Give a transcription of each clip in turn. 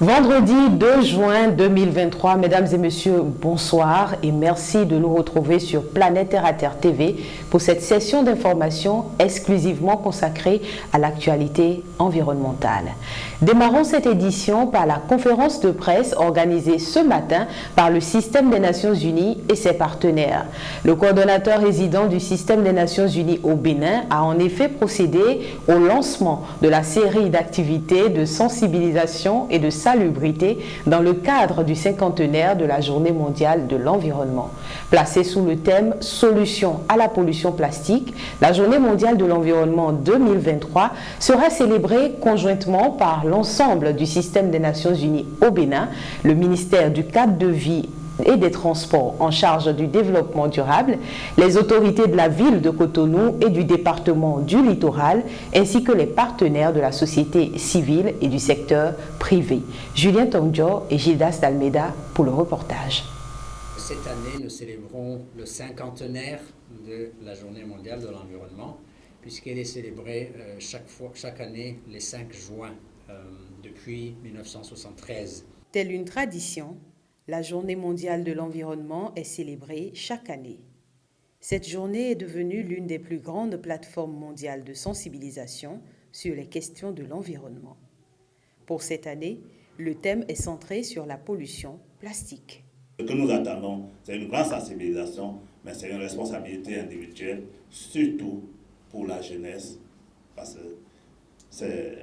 Vendredi 2 juin 2023, mesdames et messieurs, bonsoir et merci de nous retrouver sur Planète Terre à Terre TV pour cette session d'information exclusivement consacrée à l'actualité environnementale. Démarrons cette édition par la conférence de presse organisée ce matin par le Système des Nations Unies et ses partenaires. Le coordonnateur résident du Système des Nations Unies au Bénin a en effet procédé au lancement de la série d'activités de sensibilisation et de salubrité dans le cadre du cinquantenaire de la Journée mondiale de l'environnement. Placée sous le thème « Solutions à la pollution plastique », la Journée mondiale de l'environnement 2023 sera célébrée conjointement par l'ensemble du Système des Nations Unies au Bénin, le ministère du cadre de vie et des transports en charge du développement durable, les autorités de la ville de Cotonou et du département du littoral, ainsi que les partenaires de la société civile et du secteur privé. Julien Tongjo et Gildas d'Almeida pour le reportage. Cette année, nous célébrons le cinquantenaire de la Journée mondiale de l'environnement, puisqu'elle est célébrée chaque année les 5 juin depuis 1973. Telle une tradition, la Journée mondiale de l'environnement est célébrée chaque année. Cette journée est devenue l'une des plus grandes plateformes mondiales de sensibilisation sur les questions de l'environnement. Pour cette année, le thème est centré sur la pollution plastique. Ce que nous attendons, c'est une grande sensibilisation, mais c'est une responsabilité individuelle, surtout pour la jeunesse, parce que c'est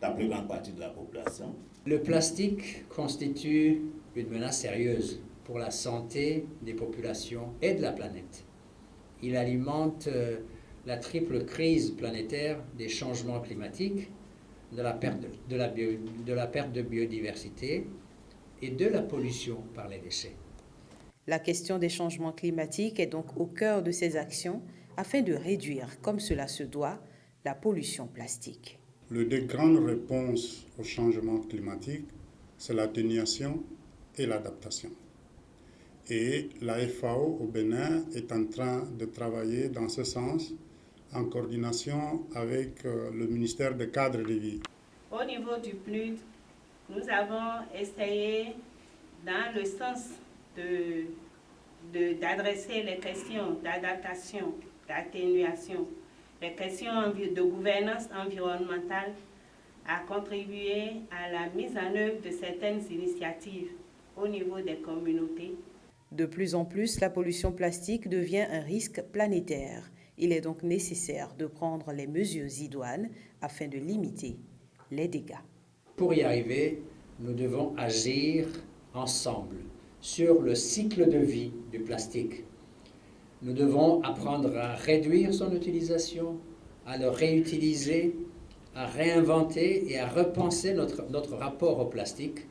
la plus grande partie de la population. Le plastique constitue une menace sérieuse pour la santé des populations et de la planète. Il alimente la triple crise planétaire des changements climatiques, de la perte de biodiversité et de la pollution par les déchets. La question des changements climatiques est donc au cœur de ces actions afin de réduire, comme cela se doit, la pollution plastique. L'une des grandes réponses au changement climatique, c'est l'atténuation et l'adaptation. Et la FAO au Bénin est en train de travailler dans ce sens en coordination avec le ministère du cadre de vie. Au niveau du PNUD, nous avons essayé dans le sens d'adresser les questions d'adaptation, d'atténuation, les questions de gouvernance environnementale, à contribuer à la mise en œuvre de certaines initiatives au niveau des communautés. De plus en plus, la pollution plastique devient un risque planétaire. Il est donc nécessaire de prendre les mesures idoines afin de limiter les dégâts. Pour y arriver, nous devons agir ensemble sur le cycle de vie du plastique. Nous devons apprendre à réduire son utilisation, à le réutiliser, à réinventer et à repenser notre rapport au plastique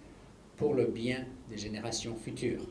pour le bien des générations futures.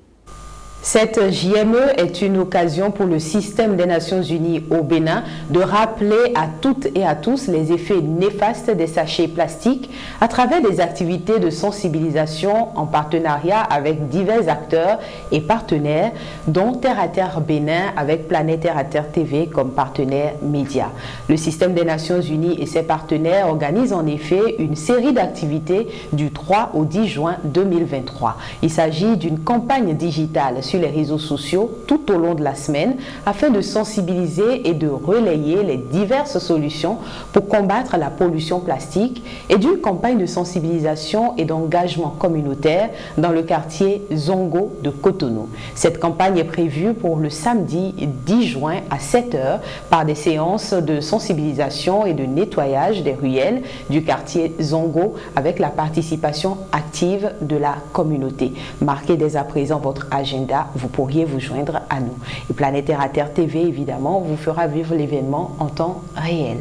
Cette JME est une occasion pour le Système des Nations Unies au Bénin de rappeler à toutes et à tous les effets néfastes des sachets plastiques à travers des activités de sensibilisation en partenariat avec divers acteurs et partenaires, dont Terre à Terre Bénin avec Planète Terre à Terre TV comme partenaire média. Le Système des Nations Unies et ses partenaires organisent en effet une série d'activités du 3 au 10 juin 2023. Il s'agit d'une campagne digitale sur les réseaux sociaux tout au long de la semaine afin de sensibiliser et de relayer les diverses solutions pour combattre la pollution plastique et d'une campagne de sensibilisation et d'engagement communautaire dans le quartier Zongo de Cotonou. Cette campagne est prévue pour le samedi 10 juin à 7h par des séances de sensibilisation et de nettoyage des ruelles du quartier Zongo avec la participation active de la communauté. Marquez dès à présent votre agenda, vous pourriez vous joindre à nous. Et Planète Terre à Terre TV, évidemment, vous fera vivre l'événement en temps réel.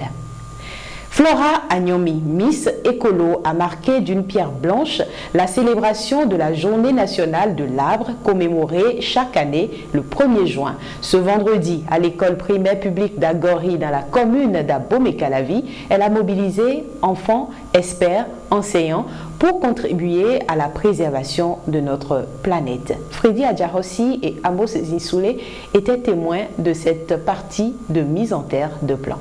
Flora Agnomi, Miss Écolo, a marqué d'une pierre blanche la célébration de la Journée nationale de l'arbre commémorée chaque année le 1er juin. Ce vendredi, à l'école primaire publique d'Agori dans la commune d'Abomey-Calavi, elle a mobilisé enfants, experts, enseignants pour contribuer à la préservation de notre planète. Freddy Adjarossi et Amos Zisoulé étaient témoins de cette partie de mise en terre de plants.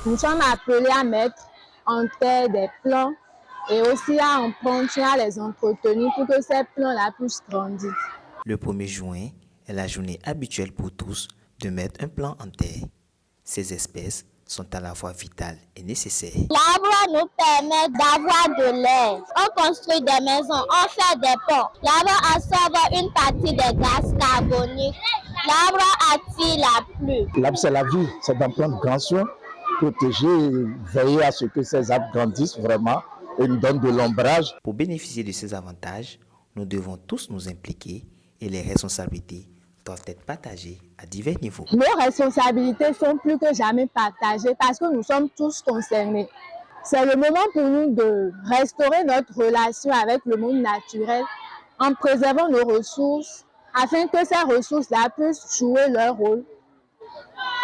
Nous sommes appelés à mettre en terre des plants et aussi à en prendre soin, à les entretenir pour que ces plants-là puissent grandir. Le 1er juin est la journée habituelle pour tous de mettre un plant en terre. Ces espèces sont à la fois vitales et nécessaires. L'arbre nous permet d'avoir de l'air. On construit des maisons, on fait des ponts. L'arbre absorbe une partie des gaz carboniques. L'arbre attire la pluie. L'arbre, c'est la vie, c'est d'en prendre grand soin, protéger, veiller à ce que ces arbres grandissent vraiment et nous donnent de l'ombrage. Pour bénéficier de ces avantages, nous devons tous nous impliquer et les responsabilités doivent être partagées à divers niveaux. Nos responsabilités sont plus que jamais partagées parce que nous sommes tous concernés. C'est le moment pour nous de restaurer notre relation avec le monde naturel en préservant nos ressources afin que ces ressources-là puissent jouer leur rôle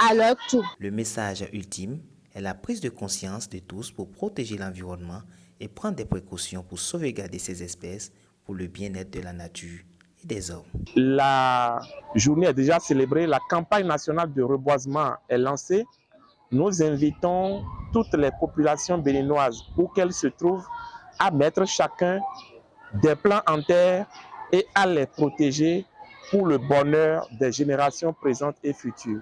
à leur tour. Le message ultime est la prise de conscience de tous pour protéger l'environnement et prendre des précautions pour sauvegarder ces espèces pour le bien-être de la nature et des hommes. La journée est déjà célébrée, la campagne nationale de reboisement est lancée. Nous invitons toutes les populations béninoises, où qu'elles se trouvent, à mettre chacun des plants en terre et à les protéger pour le bonheur des générations présentes et futures.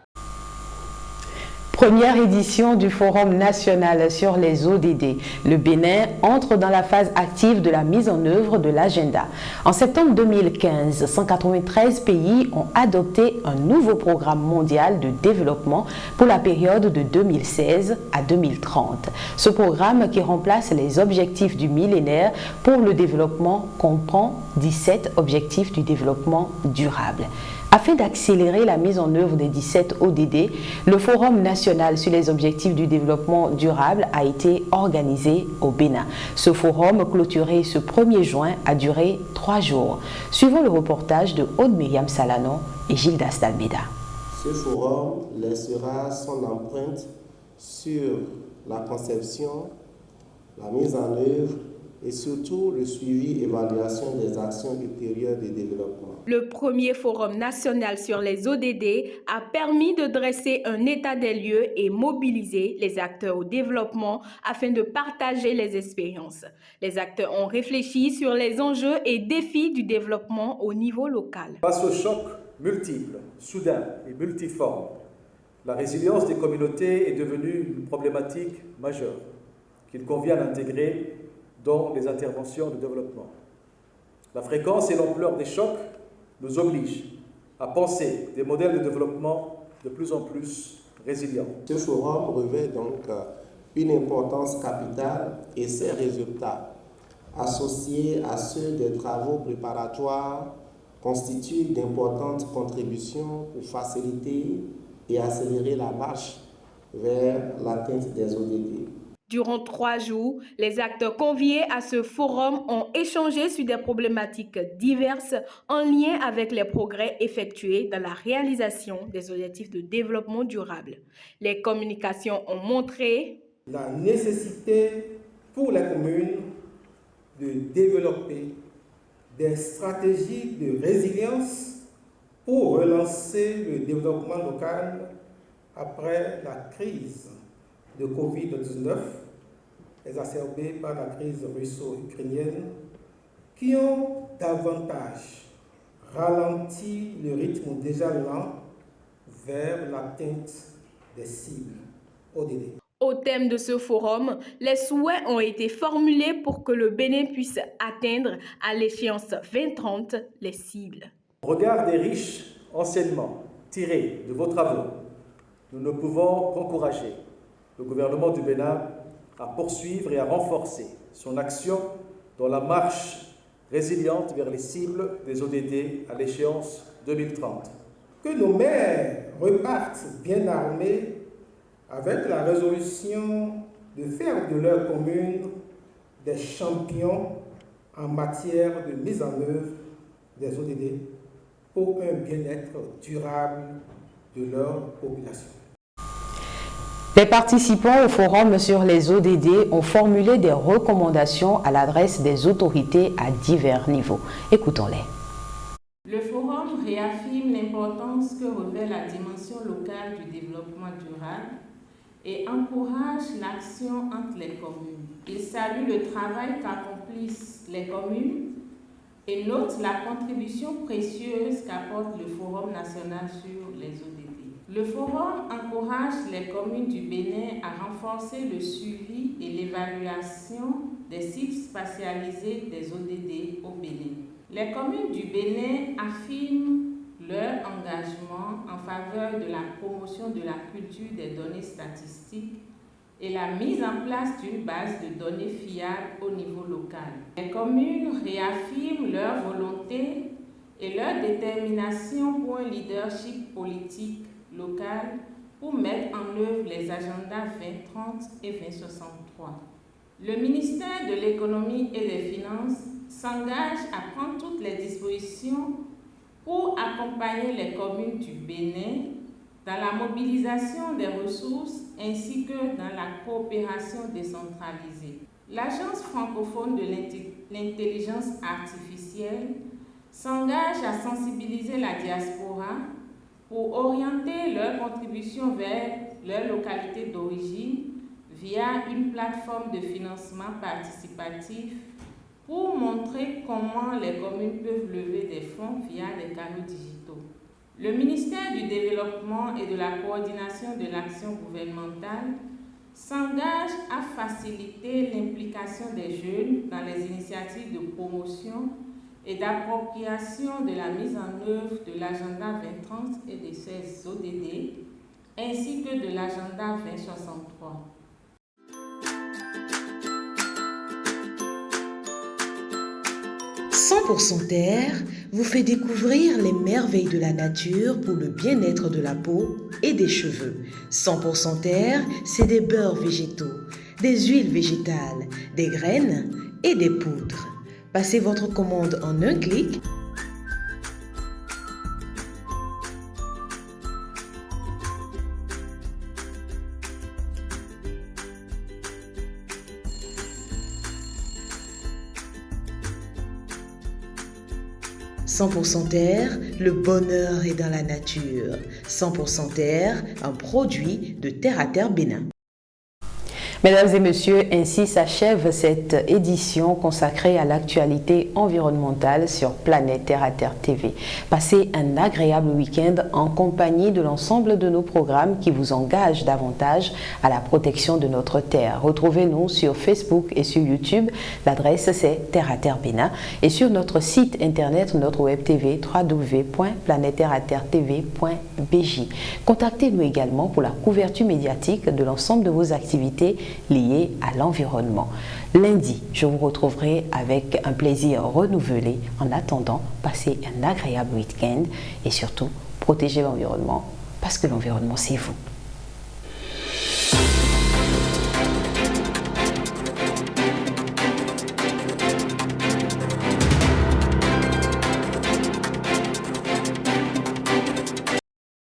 Première édition du Forum national sur les ODD. Le Bénin entre dans la phase active de la mise en œuvre de l'agenda. En septembre 2015, 193 pays ont adopté un nouveau programme mondial de développement pour la période de 2016 à 2030. Ce programme, qui remplace les objectifs du millénaire pour le développement, comprend 17 objectifs du développement durable. Afin d'accélérer la mise en œuvre des 17 ODD, le Forum national sur les objectifs du développement durable a été organisé au Bénin. Ce forum, clôturé ce 1er juin, a duré 3 jours. Suivons le reportage de Aude-Myriam Salanon et Gilles Almeida. Ce forum laissera son empreinte sur la conception, la mise en œuvre et surtout le suivi et évaluation des actions ultérieures de développement. Le premier forum national sur les ODD a permis de dresser un état des lieux et mobiliser les acteurs au développement afin de partager les expériences. Les acteurs ont réfléchi sur les enjeux et défis du développement au niveau local. Face aux chocs multiples, soudains et multiformes, la résilience des communautés est devenue une problématique majeure qu'il convient d'intégrer dans les interventions de développement. La fréquence et l'ampleur des chocs nous obligent à penser des modèles de développement de plus en plus résilients. Ce forum revêt donc une importance capitale et ses résultats, associés à ceux des travaux préparatoires, constituent d'importantes contributions pour faciliter et accélérer la marche vers l'atteinte des ODD. Durant 3 jours, les acteurs conviés à ce forum ont échangé sur des problématiques diverses en lien avec les progrès effectués dans la réalisation des objectifs de développement durable. Les communications ont montré la nécessité pour les communes de développer des stratégies de résilience pour relancer le développement local après la crise de Covid-19, exacerbée par la crise russo-ukrainienne, qui ont davantage ralenti le rythme déjà lent vers l'atteinte des cibles ODD. Au thème de ce forum, les souhaits ont été formulés pour que le Bénin puisse atteindre à l'échéance 2030 les cibles. Au regard des riches enseignements tirés de vos travaux, nous ne pouvons qu'encourager le gouvernement du Bénin à poursuivre et à renforcer son action dans la marche résiliente vers les cibles des ODD à l'échéance 2030. Que nos maires repartent bien armés avec la résolution de faire de leur commune des champions en matière de mise en œuvre des ODD pour un bien-être durable de leur population. Les participants au forum sur les ODD ont formulé des recommandations à l'adresse des autorités à divers niveaux. Écoutons-les. Le forum réaffirme l'importance que revêt la dimension locale du développement durable et encourage l'action entre les communes. Il salue le travail qu'accomplissent les communes et note la contribution précieuse qu'apporte le Forum national sur les ODD. Le Forum encourage les communes du Bénin à renforcer le suivi et l'évaluation des sites spatialisés des ODD au Bénin. Les communes du Bénin affirment leur engagement en faveur de la promotion de la culture des données statistiques et la mise en place d'une base de données fiable au niveau local. Les communes réaffirment leur volonté et leur détermination pour un leadership politique local pour mettre en œuvre les agendas 2030 et 2063. Le ministère de l'Économie et des Finances s'engage à prendre toutes les dispositions pour accompagner les communes du Bénin dans la mobilisation des ressources ainsi que dans la coopération décentralisée. L'Agence francophone de l'intelligence artificielle s'engage à sensibiliser la diaspora pour orienter leurs contributions vers leur localité d'origine via une plateforme de financement participatif pour montrer comment les communes peuvent lever des fonds via des canaux digitaux. Le ministère du Développement et de la Coordination de l'action gouvernementale s'engage à faciliter l'implication des jeunes dans les initiatives de promotion et d'appropriation de la mise en œuvre de l'agenda 2030 et de ses ODD, ainsi que de l'agenda 2063. « 100% Terre » vous fait découvrir les merveilles de la nature pour le bien-être de la peau et des cheveux. 100% Terre, c'est des beurres végétaux, des huiles végétales, des graines et des poudres. Passez votre commande en un clic. « 100% Terre, le bonheur est dans la nature. 100% Terre, un produit de Terre à Terre Bénin. » Mesdames et messieurs, ainsi s'achève cette édition consacrée à l'actualité environnementale sur Planète Terre à Terre TV. Passez un agréable week-end en compagnie de l'ensemble de nos programmes qui vous engagent davantage à la protection de notre terre. Retrouvez-nous sur Facebook et sur YouTube. L'adresse c'est Terre à Terre Bénin et sur notre site internet, notre web TV www.planetterreaterretv.bj. Contactez-nous également pour la couverture médiatique de l'ensemble de vos activités liées à l'environnement. Lundi, je vous retrouverai avec un plaisir renouvelé. En attendant, passez un agréable week-end et surtout, protégez l'environnement parce que l'environnement, c'est vous.